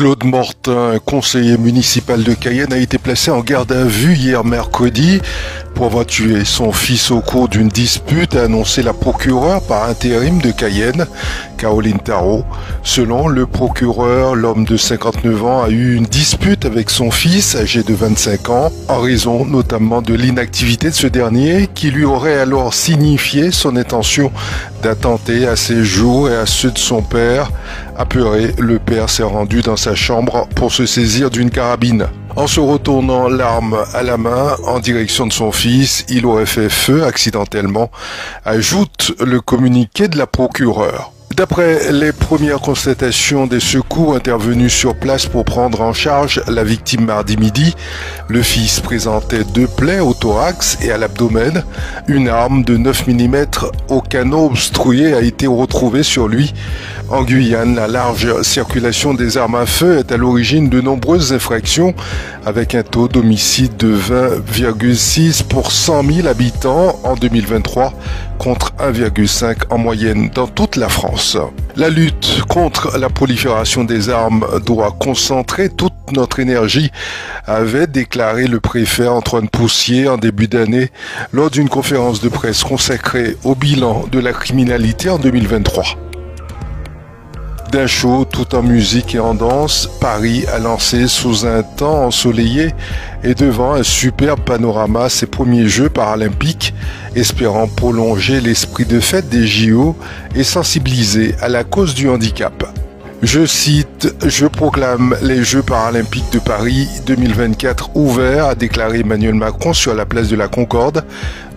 Claude Mortin, conseiller municipal de Cayenne, a été placé en garde à vue hier mercredi pour avoir tué son fils au cours d'une dispute, a annoncé la procureure par intérim de Cayenne, Caroline Tarot. Selon le procureur, l'homme de 59 ans a eu une dispute avec son fils, âgé de 25 ans, en raison notamment de l'inactivité de ce dernier, qui lui aurait alors signifié son intention d'attenter à ses jours et à ceux de son père. Apeuré, le père s'est rendu dans sa chambre pour se saisir d'une carabine. En se retournant l'arme à la main en direction de son fils, il aurait fait feu accidentellement, ajoute le communiqué de la procureure. D'après les premières constatations des secours intervenus sur place pour prendre en charge la victime mardi midi, le fils présentait 2 plaies au thorax et à l'abdomen. Une arme de 9 mm au canon obstrué a été retrouvée sur lui. En Guyane, la large circulation des armes à feu est à l'origine de nombreuses infractions, avec un taux d'homicide de 20,6 pour 100 000 habitants en 2023, contre 1,5 en moyenne dans toute la France. La lutte contre la prolifération des armes doit concentrer toute notre énergie, avait déclaré le préfet Antoine Poussier en début d'année lors d'une conférence de presse consacrée au bilan de la criminalité en 2023. D'un show tout en musique et en danse, Paris a lancé sous un temps ensoleillé et devant un superbe panorama ses premiers Jeux paralympiques, espérant prolonger l'esprit de fête des JO et sensibiliser à la cause du handicap. Je cite, « Je proclame les Jeux paralympiques de Paris 2024 ouverts », a déclaré Emmanuel Macron sur la place de la Concorde,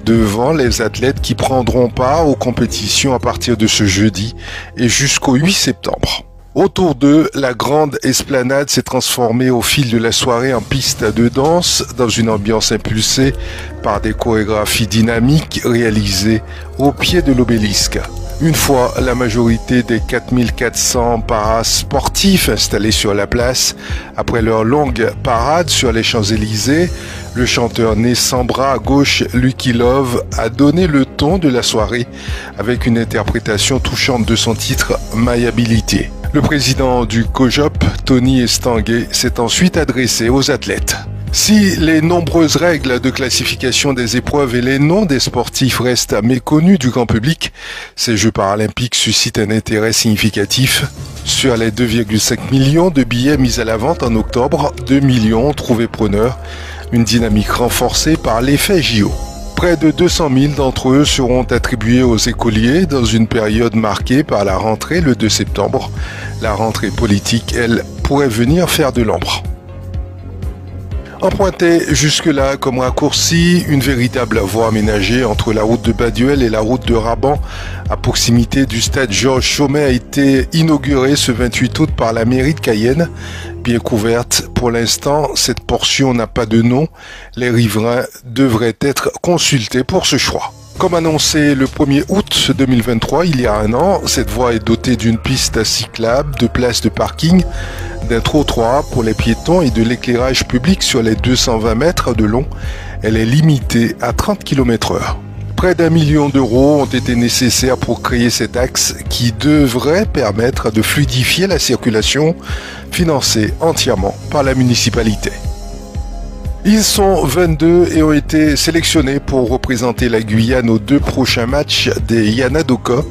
devant les athlètes qui prendront part aux compétitions à partir de ce jeudi et jusqu'au 8 septembre. Autour d'eux, la grande esplanade s'est transformée au fil de la soirée en piste de danse dans une ambiance impulsée par des chorégraphies dynamiques réalisées au pied de l'obélisque. Une fois la majorité des 4400 parasportifs installés sur la place, après leur longue parade sur les Champs-Élysées, le chanteur né sans bras à gauche, Lucky Love, a donné le ton de la soirée avec une interprétation touchante de son titre « My Ability ». Le président du COJOP, Tony Estanguet, s'est ensuite adressé aux athlètes. Si les nombreuses règles de classification des épreuves et les noms des sportifs restent méconnus du grand public, ces Jeux paralympiques suscitent un intérêt significatif. Sur les 2,5 millions de billets mis à la vente en octobre, 2 millions trouvaient preneurs, une dynamique renforcée par l'effet JO. Près de 200 000 d'entre eux seront attribués aux écoliers dans une période marquée par la rentrée le 2 septembre. La rentrée politique, elle, pourrait venir faire de l'ombre. Emprunté jusque-là comme raccourci, une véritable voie aménagée entre la route de Baduel et la route de Raban, à proximité du stade Georges Chaumet, a été inaugurée ce 28 août par la mairie de Cayenne. Bien couverte, pour l'instant, cette portion n'a pas de nom. Les riverains devraient être consultés pour ce choix. Comme annoncé le 1er août 2023, il y a un an, cette voie est dotée d'une piste cyclable, de places de parking, d'un trottoir pour les piétons et de l'éclairage public sur les 220 mètres de long. Elle est limitée à 30 km/h. Près d'1 million d'euros ont été nécessaires pour créer cet axe qui devrait permettre de fluidifier la circulation, financée entièrement par la municipalité. Ils sont 22 et ont été sélectionnés pour représenter la Guyane aux 2 prochains matchs des Yanadoka,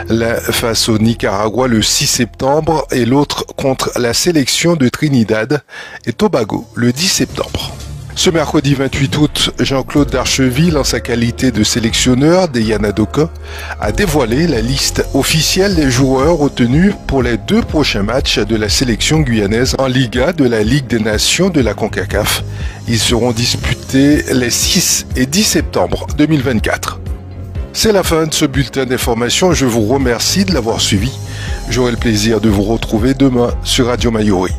l'un face au Nicaragua le 6 septembre et l'autre contre la sélection de Trinidad et Tobago le 10 septembre. Ce mercredi 28 août, Jean-Claude Darcheville, en sa qualité de sélectionneur des Yanadoka, a dévoilé la liste officielle des joueurs retenus pour les 2 prochains matchs de la sélection guyanaise en Liga de la Ligue des Nations de la CONCACAF. Ils seront disputés les 6 et 10 septembre 2024. C'est la fin de ce bulletin d'information. Je vous remercie de l'avoir suivi. J'aurai le plaisir de vous retrouver demain sur Radio Mayuri.